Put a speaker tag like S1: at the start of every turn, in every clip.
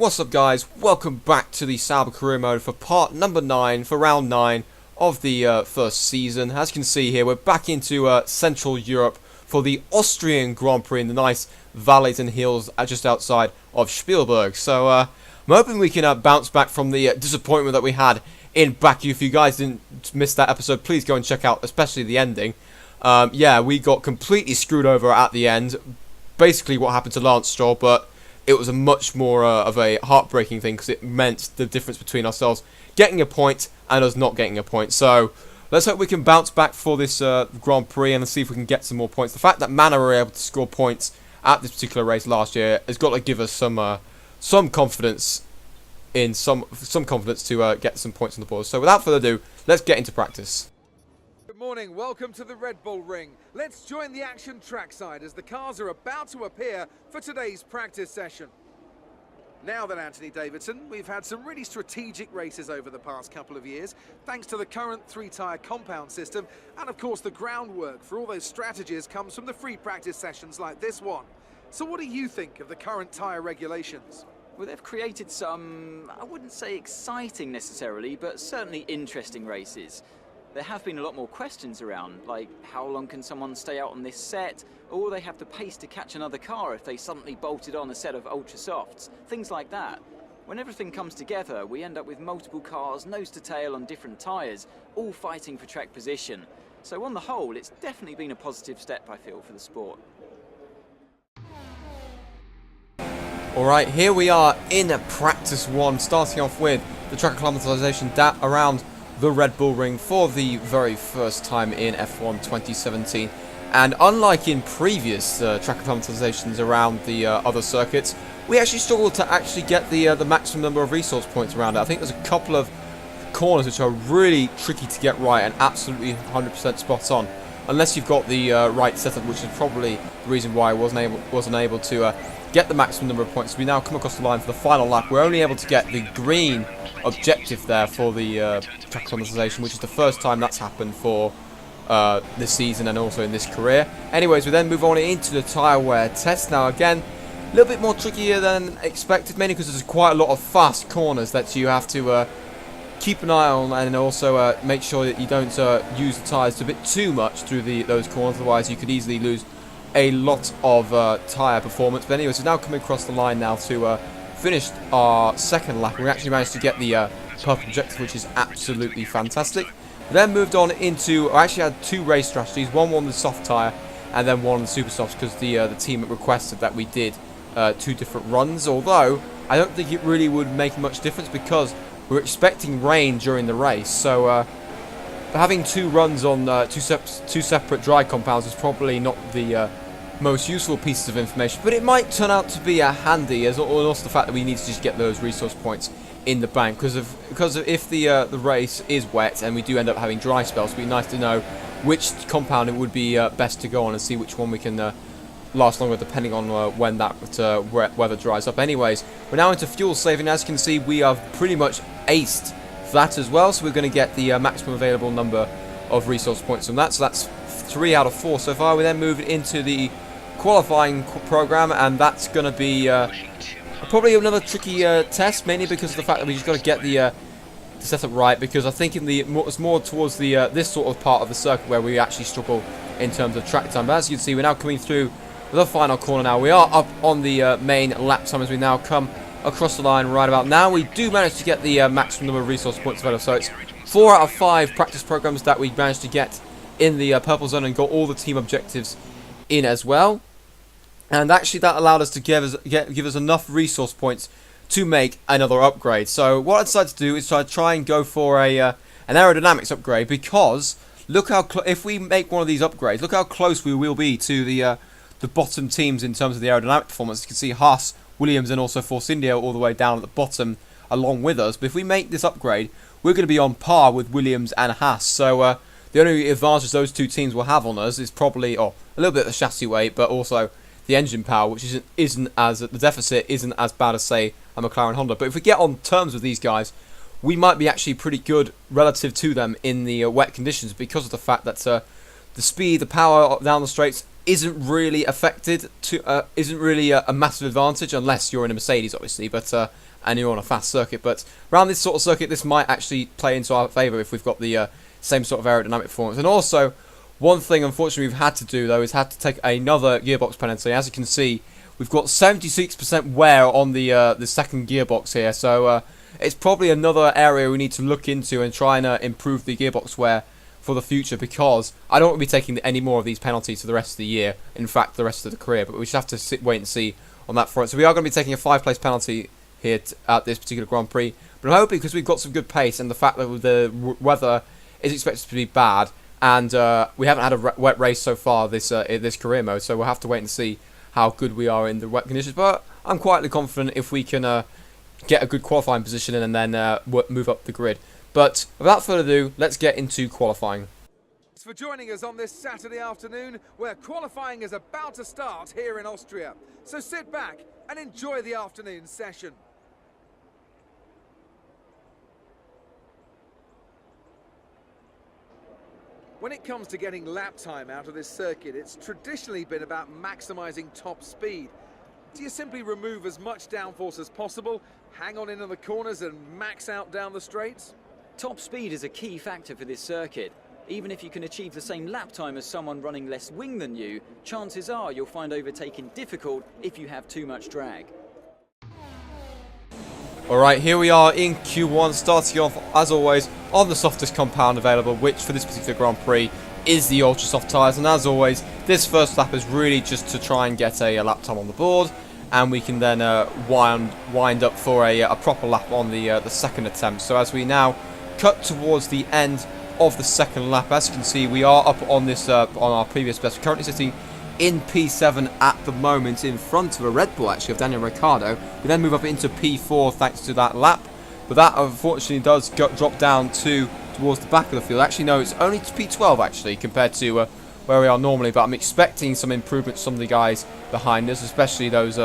S1: What's up guys, welcome back to the Sauber career mode for part number 9, for round 9 of the first season. As you can see here, we're back into Central Europe for the Austrian Grand Prix in the nice valleys and hills just outside of Spielberg. So I'm hoping we can bounce back from the disappointment that we had in Baku. If you guys didn't miss that episode, please go and check out, especially the ending. Yeah, we got completely screwed over at the end. Basically what happened to Lance Stroll, but it was a much more of a heartbreaking thing because it meant the difference between ourselves getting a point and us not getting a point. So let's hope we can bounce back for this Grand Prix and see if we can get some more points. The fact that Manor were able to score points at this particular race last year has got to give us some confidence in some confidence to get some points on the board. So without further ado, let's get into practice.
S2: Good morning, welcome to the Red Bull Ring. Let's join the action trackside as the cars are about to appear for today's practice session. Now then, Anthony Davidson, we've had some really strategic races over the past couple of years, thanks to the current 3-tyre compound system, and of course the groundwork for all those strategies comes from the free practice sessions like this one. So what do you think of the current tyre regulations?
S3: Well, they've created some, I wouldn't say exciting necessarily, but certainly interesting races. There have been a lot more questions around, like how long can someone stay out on this set, or will they have the pace to catch another car if they suddenly bolted on a set of ultra softs, things like that. When everything comes together, we end up with multiple cars nose to tail on different tyres, all fighting for track position. So on the whole, it's definitely been a positive step, I feel, for the sport.
S1: Alright, here we are in practice 1, starting off with the track acclimatization around the Red Bull Ring for the very first time in F1 2017. And unlike in previous track acclimatizations around the other circuits, we actually struggled to actually get the maximum number of resource points around it. I think there's a couple of corners which are really tricky to get right and absolutely 100% spot on, unless you've got the right setup, which is probably the reason why I wasn't able to get the maximum number of points. We now come across the line for the final lap. We're only able to get the green objective there for the track acclimatization, which is the first time that's happened for this season and also in this career. Anyways, we then move on into the tyre wear test. Now again, a little bit more trickier than expected, mainly because there's quite a lot of fast corners that you have to keep an eye on, and also make sure that you don't use the tyres a bit too much through those corners, otherwise you could easily lose a lot of tyre performance. But anyways, we're now coming across the line now to finish our second lap. We actually managed to get the purple objective, which is absolutely fantastic. We then moved on into, I actually had 2 race strategies, one on the soft tyre and then one on the super softs, because the team requested that we did 2 different runs, although I don't think it really would make much difference because we're expecting rain during the race. So having 2 runs on 2 separate dry compounds is probably not the most useful pieces of information, but it might turn out to be handy, as also the fact that we need to just get those resource points in the bank, because if the race is wet and we do end up having dry spells, it'd be nice to know which compound it would be best to go on and see which one we can last longer depending on when that weather dries up. Anyways, we're now into fuel saving. As you can see, we have pretty much aced that as well, so we're going to get the maximum available number of resource points from that. So that's 3 out of 4 so far. We then move into the qualifying program, and that's going to be probably another tricky test, mainly because of the fact that we just got to get the setup right, because I think it's more towards the this sort of part of the circuit where we actually struggle in terms of track time. But as you can see, we're now coming through the final corner now. We are up on the main lap time as we now come across the line right about now. We do manage to get the maximum number of resource points available, so it's 4 out of 5 practice programs that we managed to get in the purple zone and got all the team objectives in as well. And actually that allowed us to give us enough resource points to make another upgrade. So what I decided to do is try and go for an aerodynamics upgrade, because look how if we make one of these upgrades, look how close we will be to the bottom teams in terms of the aerodynamic performance. You can see Haas, Williams and also Force India all the way down at the bottom along with us. But if we make this upgrade, we're going to be on par with Williams and Haas. So the only advantage those 2 teams will have on us is probably a little bit of the chassis weight, but also the engine power, which isn't as the deficit isn't as bad as, say, a McLaren Honda. But if we get on terms with these guys, we might be actually pretty good relative to them in the wet conditions, because of the fact that the speed, the power down the straights isn't really affected to isn't really a massive advantage unless you're in a Mercedes, obviously, but and you're on a fast circuit. But around this sort of circuit, this might actually play into our favour if we've got the same sort of aerodynamic performance. And also, one thing unfortunately we've had to do though is had to take another gearbox penalty. As you can see, we've got 76% wear on the second gearbox here, so it's probably another area we need to look into and try and improve the gearbox wear for the future, because I don't want to be taking any more of these penalties for the rest of the year, in fact the rest of the career, but we just have to wait and see on that front. So we are going to be taking a 5-place penalty here at this particular Grand Prix, but I'm hoping, because we've got some good pace and the fact that the weather is expected to be bad, and we haven't had a wet race so far this in this career mode, so we'll have to wait and see how good we are in the wet conditions. But I'm quietly confident if we can get a good qualifying position and then move up the grid. But without further ado, let's get into qualifying.
S2: Thanks for joining us on this Saturday afternoon, where qualifying is about to start here in Austria. So sit back and enjoy the afternoon session. When it comes to getting lap time out of this circuit, it's traditionally been about maximising top speed. Do you simply remove as much downforce as possible, hang on into the corners and max out down the straights?
S3: Top speed is a key factor for this circuit. Even if you can achieve the same lap time as someone running less wing than you, chances are you'll find overtaking difficult if you have too much drag.
S1: Alright, here we are in Q1, starting off, as always, on the softest compound available, which for this particular Grand Prix is the ultra soft tyres. And as always, this first lap is really just to try and get a lap time on the board, and we can then wind up for a proper lap on the second attempt. So as we now cut towards the end of the second lap, as you can see, we are up on this on our previous best. We're currently sitting in P7 at the moment, in front of a Red Bull actually of Daniel Ricciardo. We then move up into P4 thanks to that lap, but that unfortunately does drop down towards the back of the field. Actually no, it's only P12 actually compared to where we are normally, but I'm expecting some improvements from the guys behind us, especially those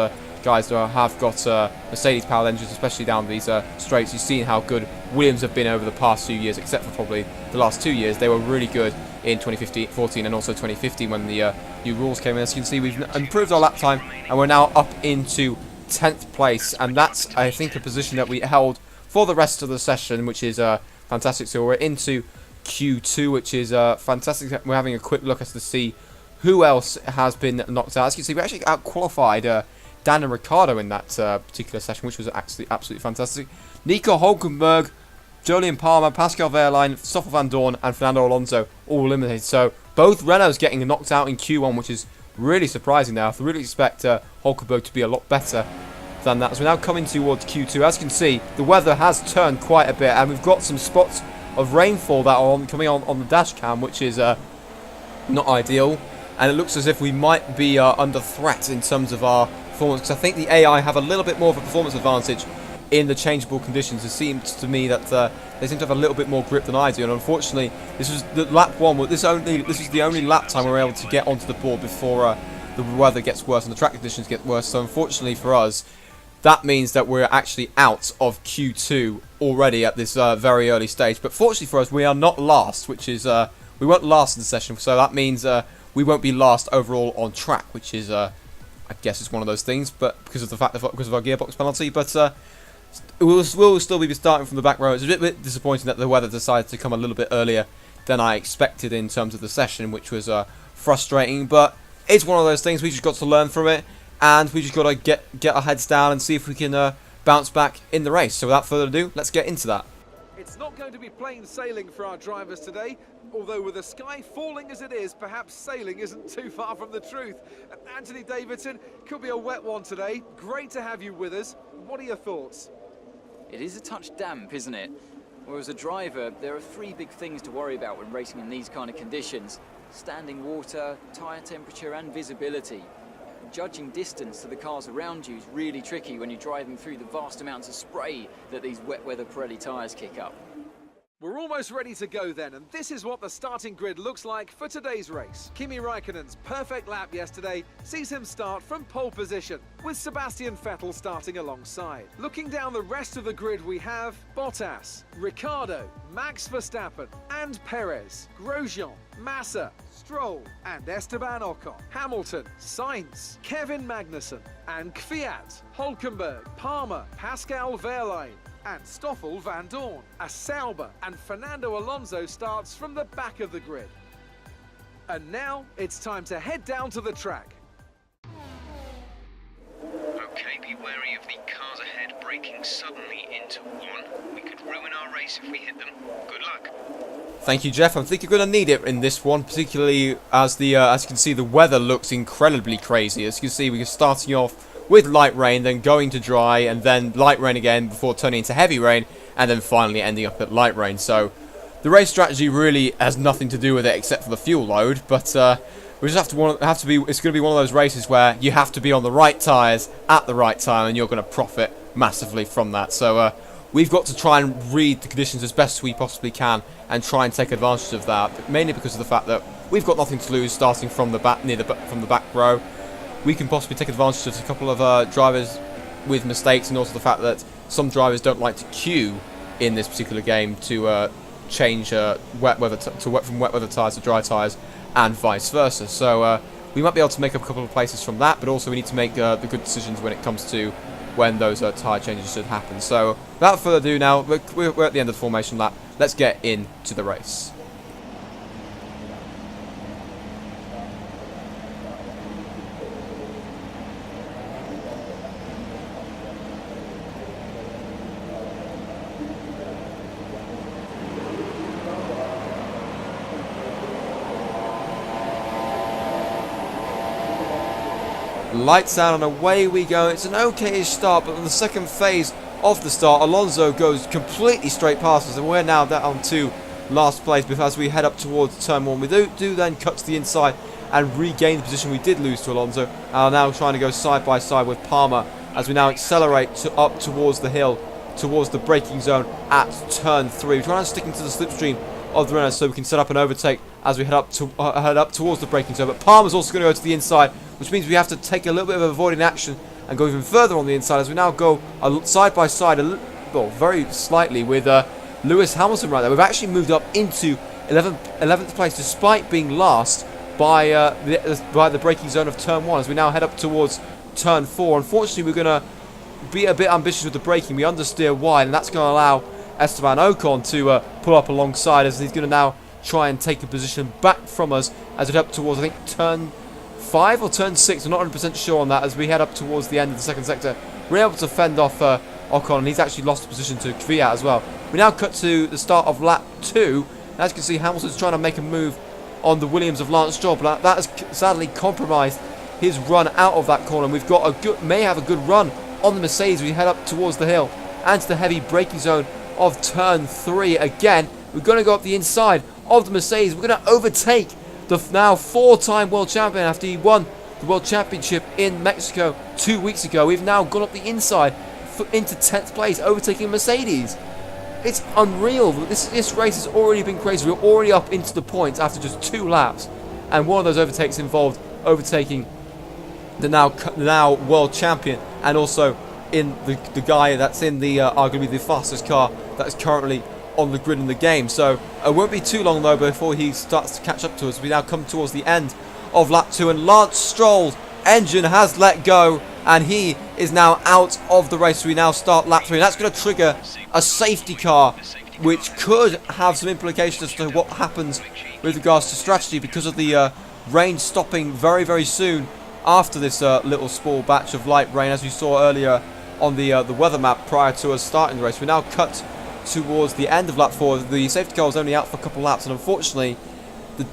S1: guys that have got Mercedes powered engines, especially down these straights. You've seen how good Williams have been over the past few years, except for probably the last 2 years. They were really good in 2014 and also 2015 when the new rules came in. As you can see, we've improved our lap time and we're now up into 10th place, and that's, I think, a position that we held for the rest of the session, which is fantastic. So we're into Q2, which is fantastic. We're having a quick look as to see who else has been knocked out. As you can see, we actually out-qualified Daniel Ricciardo in that particular session, which was actually absolutely fantastic. Nico Hulkenberg, Jolyon Palmer, Pascal Wehrlein, Stoffel Van Dorn and Fernando Alonso all eliminated. So both Renaults getting knocked out in Q1, which is really surprising now. I really expect Hulkenberg to be a lot better than that. As we're now coming towards Q2, as you can see, the weather has turned quite a bit, and we've got some spots of rainfall that are coming on the dash cam, which is not ideal. And it looks as if we might be under threat in terms of our performance, because I think the AI have a little bit more of a performance advantage in the changeable conditions. It seems to me that they seem to have a little bit more grip than I do, and unfortunately this was the lap one. This is the only lap time we were able to get onto the board before the weather gets worse and the track conditions get worse. So unfortunately for us, that means that we're actually out of Q2 already at this very early stage. But fortunately for us, we are not last, which is we weren't last in the session, so that means we won't be last overall on track, which is I guess it's one of those things, but because of our gearbox penalty. But we'll still be starting from the back row. It's a bit disappointing that the weather decided to come a little bit earlier than I expected in terms of the session, which was frustrating. But it's one of those things. We just got to learn from it, and we just got to get our heads down and see if we can bounce back in the race. So without further ado, let's get into that.
S2: It's not going to be plain sailing for our drivers today, although with the sky falling as it is, perhaps sailing isn't too far from the truth. Anthony Davidson, could be a wet one today. Great to have you with us. What are your thoughts?
S3: It is a touch damp, isn't it? Well, as a driver, there are three big things to worry about when racing in these kind of conditions: standing water, tyre temperature and visibility. Judging distance to the cars around you is really tricky when you're driving through the vast amounts of spray that these wet weather Pirelli tyres kick up.
S2: We're almost ready to go then, and this is what the starting grid looks like for today's race. Kimi Raikkonen's perfect lap yesterday sees him start from pole position, with Sebastian Vettel starting alongside. Looking down the rest of the grid, we have Bottas, Ricciardo, Max Verstappen and Perez, Grosjean, Massa, Stroll and Esteban Ocon, Hamilton, Sainz, Kevin Magnussen and Kvyat, Hülkenberg, Palmer, Pascal Wehrlein and Stoffel van Dorn. A Sauber and Fernando Alonso starts from the back of the grid. And now it's time to head down to the track.
S4: Okay, be wary of the cars ahead braking suddenly into one. We could ruin our race if we hit them. Good luck.
S1: Thank you, Jeff. I think you're going to need it in this one, particularly as as you can see, the weather looks incredibly crazy. As you can see, we're starting off with light rain, then going to dry, and then light rain again before turning into heavy rain, and then finally ending up at light rain. So the race strategy really has nothing to do with it except for the fuel load. But we just have to be. It's going to be one of those races where you have to be on the right tyres at the right time, and you're going to profit massively from that. So we've got to try and read the conditions as best we possibly can and try and take advantage of that. Mainly because of the fact that we've got nothing to lose, starting from the back from the back row. We can possibly take advantage of a couple of drivers with mistakes, and also the fact that some drivers don't like to queue in this particular game to change from wet weather tyres to dry tyres, and vice versa. So we might be able to make up a couple of places from that, but also we need to make the good decisions when it comes to when those tyre changes should happen. So without further ado, now we're at the end of the formation lap. Let's get into the race. Lights out and away we go. It's an okay-ish start, but on the second phase of the start, Alonso goes completely straight past us, and we're now down to last place. But as we head up towards turn one, we do then cut to the inside and regain the position we did lose to Alonso, and are now trying to go side by side with Palmer as we now accelerate up towards the hill, towards the braking zone at turn 3. We're trying to stick into the slipstream of the Renault so we can set up an overtake as we head up towards the braking zone. But Palmer's also going to go to the inside, which means we have to take a little bit of avoiding action and go even further on the inside as we now go side by side, well, very slightly with Lewis Hamilton right there. We've actually moved up into 11th place despite being last by the braking zone of turn 1 as we now head up towards turn 4. Unfortunately, we're going to be a bit ambitious with the braking. We understeer wide, and that's going to allow Esteban Ocon to pull up alongside us. He's going to now try and take a position back from us as we head up towards, I think, turn 5 or turn 6. I'm not 100% sure on that. As we head up towards the end of the second sector, we're able to fend off Ocon, and he's actually lost the position to Kvyat as well. We now cut to the start of lap 2. As you can see, Hamilton's trying to make a move on the Williams of Lance Stroll, but that has sadly compromised his run out of that corner. And we've got may have a good run on the Mercedes. We head up towards the hill and to the heavy braking zone of turn 3 again. We're going to go up the inside of the Mercedes. We're going to overtake the now 4-time world champion after he won the world championship in Mexico 2 weeks ago. We've now gone up the inside into 10th place, overtaking Mercedes. It's unreal. This race has already been crazy. We're already up into the points after just 2 laps, and one of those overtakes involved overtaking the now world champion, and also in the guy that's in the arguably the fastest car that is currently on the grid in the game. So it won't be too long though before he starts to catch up to us. We now come towards the end of lap 2, and Lance Stroll's engine has let go and he is now out of the race. So we now start lap 3, and that's going to trigger a safety car, which could have some implications as to what happens with regards to strategy, because of the rain stopping very, very soon after this little small batch of light rain, as you saw earlier on the weather map prior to us starting the race. We now cut towards the end of lap 4. The safety car was only out for a couple of laps, and unfortunately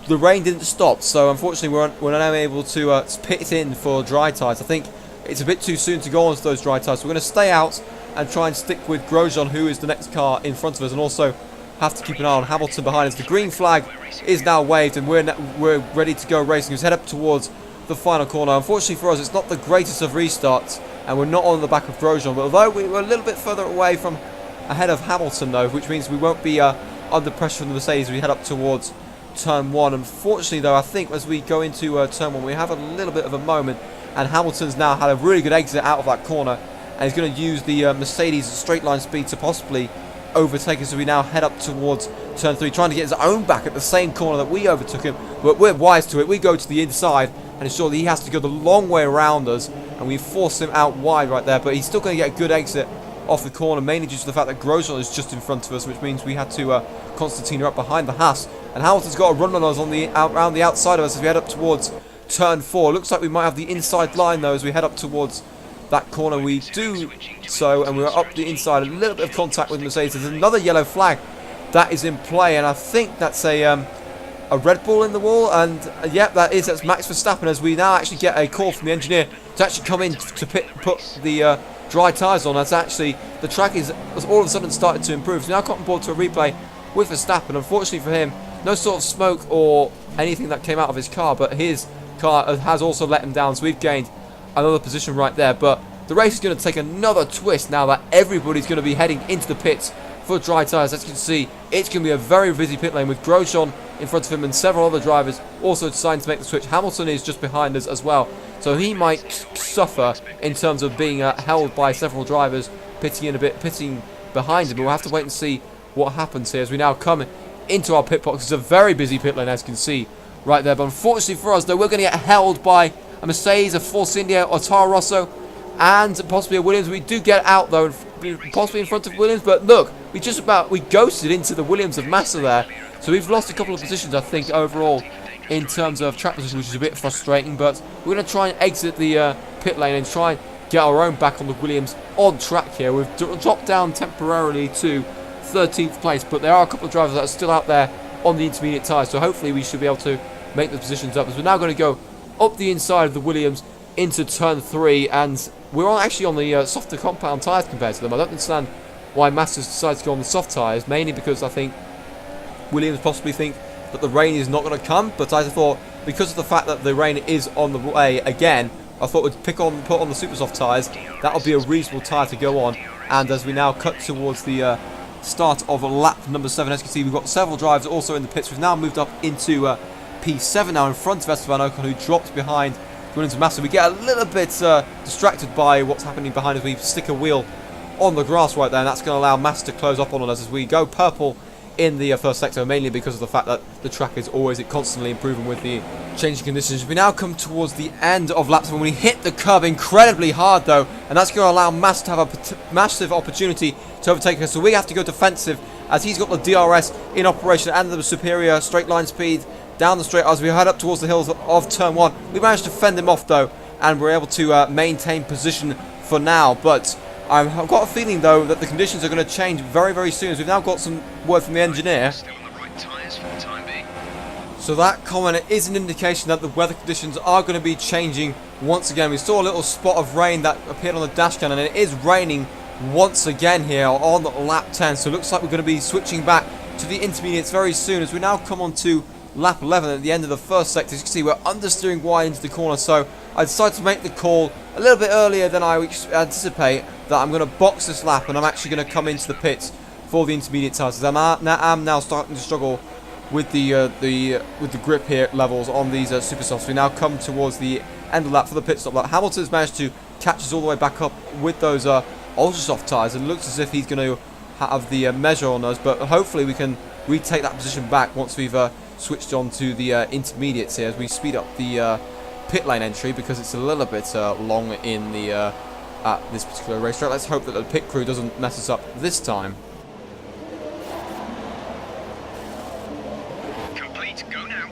S1: the rain didn't stop, so unfortunately we're not able to pit in for dry tyres. I think it's a bit too soon to go on to those dry tyres, so we're going to stay out and try and stick with Grosjean, who is the next car in front of us, and also have to keep an eye on Hamilton behind us. The green flag is now waved, and we're ready to go racing. Let's head up towards the final corner. Unfortunately for us, it's not the greatest of restarts, and we're not on the back of Grosjean, but although we're a little bit further away from ahead of Hamilton though, which means we won't be under pressure from the Mercedes as we head up towards turn 1. Unfortunately, though, I think as we go into turn 1, we have a little bit of a moment, and Hamilton's now had a really good exit out of that corner, and he's going to use the Mercedes straight line speed to possibly overtake us as we now head up towards turn 3, trying to get his own back at the same corner that we overtook him. But we're wise to it. We go to the inside and ensure that he has to go the long way around us, and we force him out wide right there. But he's still going to get a good exit off the corner, mainly due to the fact that Grosjean is just in front of us, which means we had to Constantina up behind the Haas, and Hamilton's got a run on us on the around the outside of us as we head up towards turn 4. Looks like we might have the inside line though as we head up towards that corner. We do so, and we're up the inside. A little bit of contact with Mercedes. There's another yellow flag that is in play, and I think that's a Red Bull in the wall, and yep, that's Max Verstappen, as we now actually get a call from the engineer to actually come in to put the dry tyres on. That's actually, the track has all of a sudden started to improve. So now got on board to a replay with Verstappen. Unfortunately for him, no sort of smoke or anything that came out of his car, but his car has also let him down, so we've gained another position right there. But the race is going to take another twist now that everybody's going to be heading into the pits for dry tyres. As you can see, it's going to be a very busy pit lane with Grosjean in front of him and several other drivers also deciding to make the switch. Hamilton is just behind us as well, so he might suffer in terms of being held by several drivers pitting behind him. But we'll have to wait and see what happens here as we now come into our pit box. It's a very busy pit lane, as you can see right there. But unfortunately for us, though, we're going to get held by a Mercedes, a Force India, or Toro Rosso, and possibly a Williams. We do get out though, possibly in front of Williams, but look, we ghosted into the Williams of Massa there. So we've lost a couple of positions, I think, overall in terms of track position, which is a bit frustrating. But we're going to try and exit the pit lane and try and get our own back on the Williams on track here. We've dropped down temporarily to 13th place, but there are a couple of drivers that are still out there on the intermediate tyres, so hopefully we should be able to make the positions up, as we're now going to go up the inside of the Williams into turn 3, and we're actually on the softer compound tyres compared to them. I don't understand why Masters decided to go on the soft tyres, mainly because I think Williams possibly think that the rain is not going to come, but I thought because of the fact that the rain is on the way again, I thought we'd put on the super soft tyres. That'll be a reasonable tyre to go on. And as we now cut towards the start of lap number 7, as you can see, we've got several drivers also in the pits. We've now moved up into P7 now in front of Esteban Ocon, who dropped behind Williams Massa. We get a little bit distracted by what's happening behind us. We stick a wheel on the grass right there, and that's going to allow Massa to close up on us as we go purple in the first sector, mainly because of the fact that the track is always constantly improving with the changing conditions. We now come towards the end of lap 7 when we hit the curb incredibly hard though, and that's going to allow Massa to have a massive opportunity to overtake us. So we have to go defensive as he's got the DRS in operation and the superior straight line speed down the straight as we head up towards the hills of turn 1. We managed to fend him off though, and we're able to maintain position for now. But I've got a feeling though that the conditions are going to change very, very soon, as we've now got some word from the engineer.
S4: Still on the right tyres for the time being.
S1: So that comment is an indication that the weather conditions are going to be changing once again. We saw a little spot of rain that appeared on the dash cam, and it is raining once again here on lap 10. So it looks like we're going to be switching back to the intermediates very soon, as we now come on to lap 11 at the end of the first sector. As you can see, we're understeering wide into the corner, so I decided to make the call a little bit earlier than I anticipate that I'm going to box this lap, and I'm actually going to come into the pits for the intermediate tyres. I'm now starting to struggle with the grip here levels on these super softs. We now come towards the end of the lap for the pit stop lap. Hamilton's managed to catch us all the way back up with those ultra soft tyres, and it looks as if he's going to have the measure on us, but hopefully we can retake that position back once we've switched on to the intermediates here, as we speed up the pit lane entry, because it's a little bit long in the at this particular racetrack. Let's hope that the pit crew doesn't mess us up this time.
S4: Complete, go now.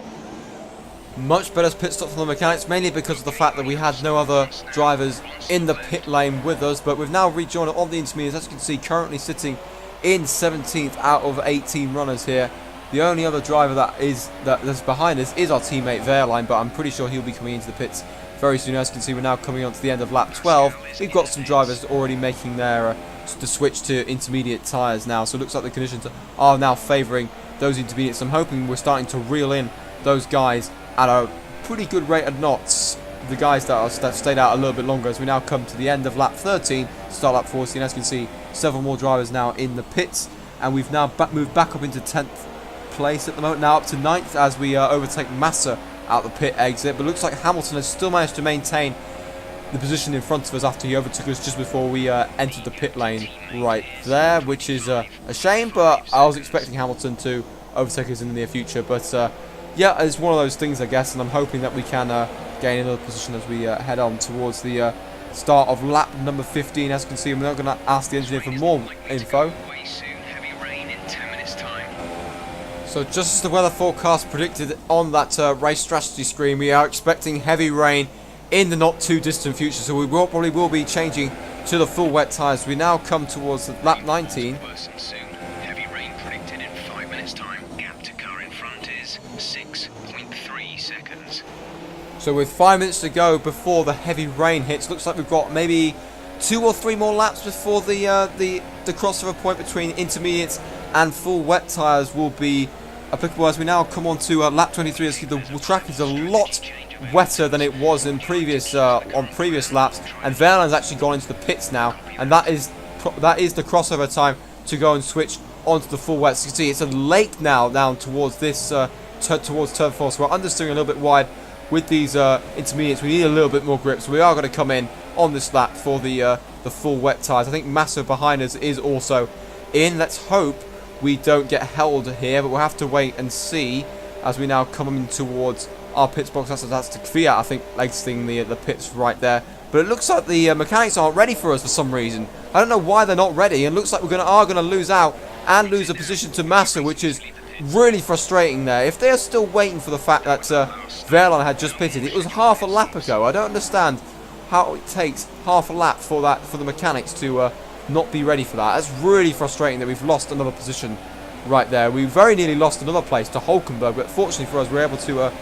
S1: Much better pit stop from the mechanics, mainly because of the fact that we had no other drivers in the pit lane with us. But we've now rejoined on the intermediates, as you can see, currently sitting in 17th out of 18 runners here. The only other driver that's behind us is our teammate Wehrlein, but I'm pretty sure he'll be coming into the pits very soon. As you can see, we're now coming on to the end of lap 12. We've got some drivers already making their the switch to intermediate tyres now, so it looks like the conditions are now favouring those intermediates. I'm hoping we're starting to reel in those guys at a pretty good rate of knots, the guys that stayed out a little bit longer, as we now come to the end of lap 13, start lap 14. As you can see, several more drivers now in the pits, and we've now moved back up into 10th place at the moment, now up to 9th as we overtake Massa out the pit exit. But it looks like Hamilton has still managed to maintain the position in front of us after he overtook us just before we entered the pit lane right there, which is a shame, but I was expecting Hamilton to overtake us in the near future. But yeah, it's one of those things, I guess, and I'm hoping that we can gain another position as we head on towards the start of lap number 15. As you can see, we're not going to ask the engineer for more info. So just as the weather forecast predicted on that race strategy screen, we are expecting heavy rain in the not too distant future, so we probably will be changing to the full wet tyres. We now come towards lap 19.
S4: Heavy rain predicted in 5 minutes time. Gap to car in front is 6.3 seconds.
S1: So with 5 minutes to go before the heavy rain hits, looks like we've got maybe 2 or 3 more laps before the crossover point between intermediates and full wet tyres will be applicable. As we now come on to lap 23, as the track is a lot wetter than it was in previous laps, and Verland's actually gone into the pits now, and that is the crossover time to go and switch onto the full wet. So you can see it's a lake now down towards this towards turn 4, so we're understeering a little bit wide with these intermediates. We need a little bit more grip, so we are going to come in on this lap for the full wet tyres. I think Massa behind us is also in. Let's hope we don't get held here, but we'll have to wait and see as we now come in towards our pits box. That's the Fiat, I think, exiting the pits right there. But it looks like the mechanics aren't ready for us for some reason. I don't know why they're not ready, and it looks like we are going to lose out and lose a position to Massa, which is really frustrating there. If they are still waiting for the fact that Verland had just pitted, it was half a lap ago. I don't understand how it takes half a lap for the mechanics to not be ready for that. That's really frustrating that we've lost another position right there. We very nearly lost another place to Hulkenberg, but fortunately for us, we're able to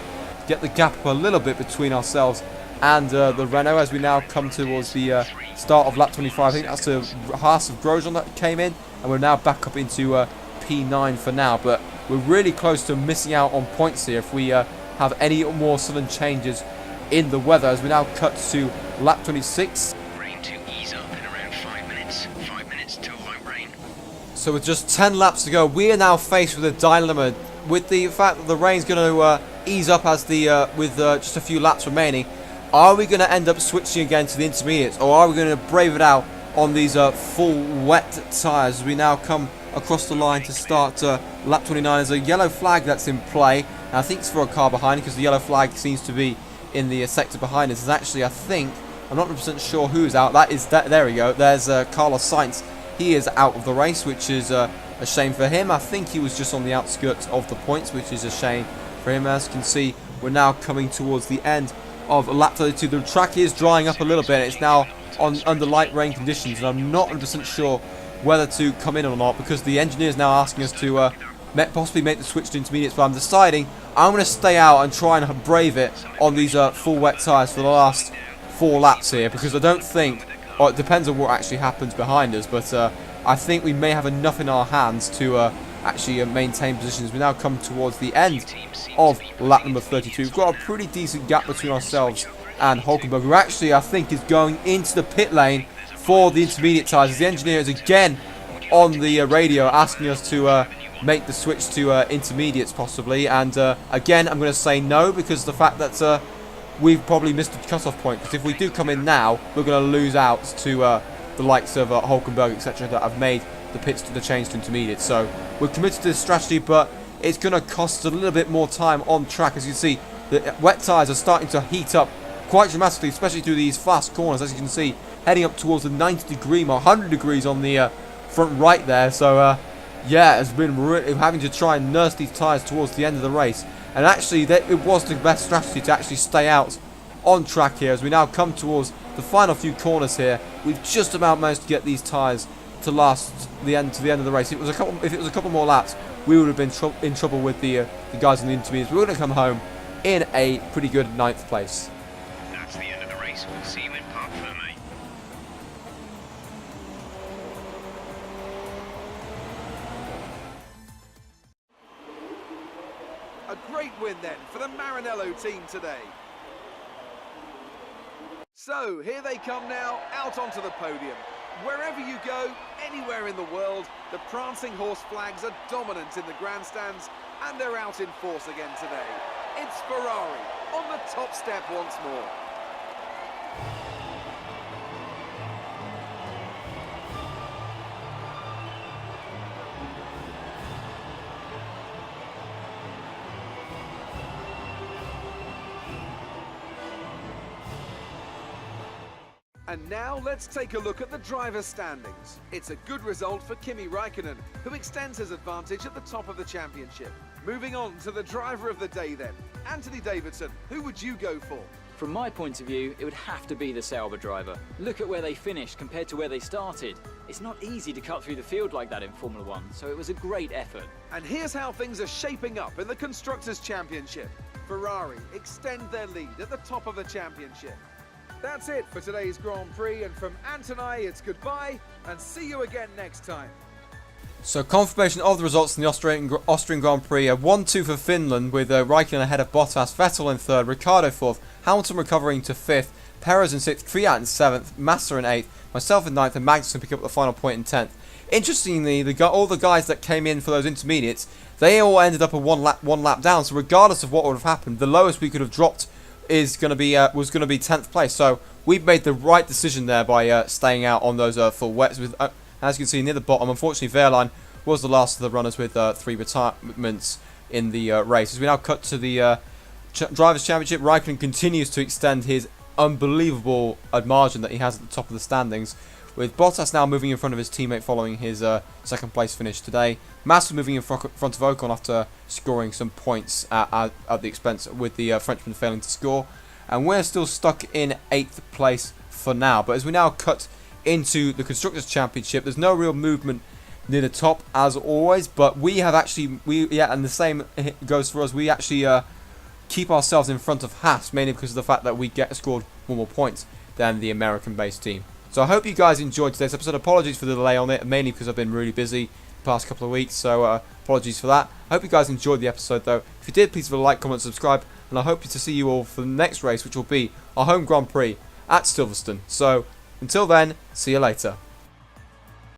S1: get the gap up a little bit between ourselves and the Renault as we now come towards the start of lap 25. I think that's the Haas of Grosjean that came in, and we're now back up into P9 for now. But we're really close to missing out on points here if we have any more sudden changes in the weather, as we now cut to lap 26.
S4: Rain to ease up in around 5 minutes. 5 minutes till light rain.
S1: So with just 10 laps to go, we are now faced with a dilemma with the fact that the rain's going to ease up as with just a few laps remaining. Are we going to end up switching again to the intermediates, or are we going to brave it out on these full wet tyres as we now come across the line to start lap 29? There's a yellow flag that's in play, and I think it's for a car behind, because the yellow flag seems to be in the sector behind us. It's actually, I think, I'm not 100% sure who's out. There we go. There's Carlos Sainz. He is out of the race, which is a shame for him. I think he was just on the outskirts of the points, which is a shame for him. As you can see, we're now coming towards the end of lap 32. The track is drying up a little bit. It's now under light rain conditions, and I'm not 100% sure whether to come in or not, because the engineer is now asking us to possibly make the switch to intermediates, but I'm deciding I'm going to stay out and try and brave it on these full wet tyres for the last 4 laps here, because I don't think, or it depends on what actually happens behind us, but I think we may have enough in our hands to actually maintain positions. We now come towards the end of lap number 32. We've got a pretty decent gap between ourselves and Hulkenberg, who actually, I think, is going into the pit lane for the intermediate tyres. The engineer is again on the radio asking us to make the switch to intermediates possibly, and again I'm going to say no, because of the fact that we've probably missed the cut-off point, because if we do come in now, we're going to lose out to the likes of Hulkenberg, etc., that have made the change to intermediates. So we're committed to this strategy, but it's going to cost a little bit more time on track. As you can see, the wet tyres are starting to heat up quite dramatically, especially through these fast corners, as you can see, heading up towards the 90-degree mark, 100 degrees on the front right there. So yeah, it's been having to try and nurse these tyres towards the end of the race. And actually, it was the best strategy to actually stay out on track here, as we now come towards the final few corners here. We've just about managed to get these tyres to last to the end of the race. If it was a couple more laps, we would have been in trouble with the guys in the intermediates. We're going to come home in a pretty good 9th place.
S4: That's the end of the race. We'll see you in Parc Fermé.
S2: A great win then for the Maranello team today. So here they come now, out onto the podium. Wherever you go, anywhere in the world, the prancing horse flags are dominant in the grandstands, and they're out in force again today. It's Ferrari on the top step once more. And now let's take a look at the driver's standings. It's a good result for Kimi Raikkonen, who extends his advantage at the top of the championship. Moving on to the driver of the day then. Anthony Davidson, who would you go for?
S3: From my point of view, it would have to be the Sauber driver. Look at where they finished compared to where they started. It's not easy to cut through the field like that in Formula One, so it was a great effort.
S2: And here's how things are shaping up in the Constructors' Championship. Ferrari extend their lead at the top of the championship. That's it for today's Grand Prix, and from Ant and I, it's goodbye, and see you again next time.
S1: So confirmation of the results in the Austrian Grand Prix. 1-2 for Finland, with Raikkonen ahead of Bottas, Vettel in 3rd, Ricciardo 4th, Hamilton recovering to 5th, Perez in 6th, Kvyat in 7th, Massa in 8th, myself in 9th, and Magnussen picking up the final point in 10th. Interestingly, all the guys that came in for those intermediates, they all ended up a one lap down, so regardless of what would have happened, the lowest we could have dropped was going to be 10th place. So we made the right decision there by staying out on those full wets. With as you can see near the bottom, unfortunately Wehrlein was the last of the runners with 3 retirements in the race. As we now cut to the Drivers' Championship, Raikkonen continues to extend his unbelievable margin that he has at the top of the standings, with Bottas now moving in front of his teammate following his 2nd place finish today. Massa moving in front of Ocon after scoring some points at the expense, with the Frenchman failing to score. And we're still stuck in 8th place for now. But as we now cut into the Constructors' Championship, there's no real movement near the top as always. But we have actually, and the same goes for us. We actually keep ourselves in front of Haas, mainly because of the fact that we scored 1 more points than the American-based team. So I hope you guys enjoyed today's episode. Apologies for the delay on it, mainly because I've been really busy the past couple of weeks, so apologies for that. I hope you guys enjoyed the episode though. If you did, please leave a like, comment, subscribe, and I hope to see you all for the next race, which will be our home Grand Prix at Silverstone. So until then, see you later.